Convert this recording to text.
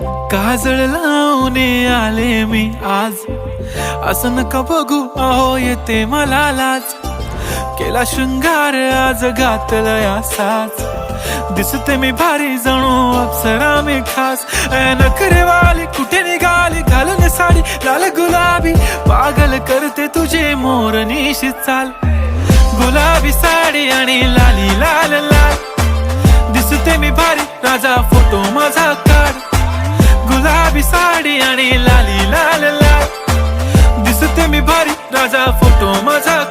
काजळ लावून आले मी आज, असं नका बघू अहो येते मला लाज. केला शृंगार आज घातलाय असाच, दिसते मी भारी जणू अप्सरा मी खास. नखरेवाली कुठे निघाली घालून साडी लाल गुलाबी, पागल करते तुझे मोरनीशी चाल. गुलाबी साडी आणि लाली लाल लाल, दिसते मी भारी राजा फोटो माझा काढ. गुलाबी साडी आणि लाली लाल लाल, दिसते मी भारी राजा फोटो माझा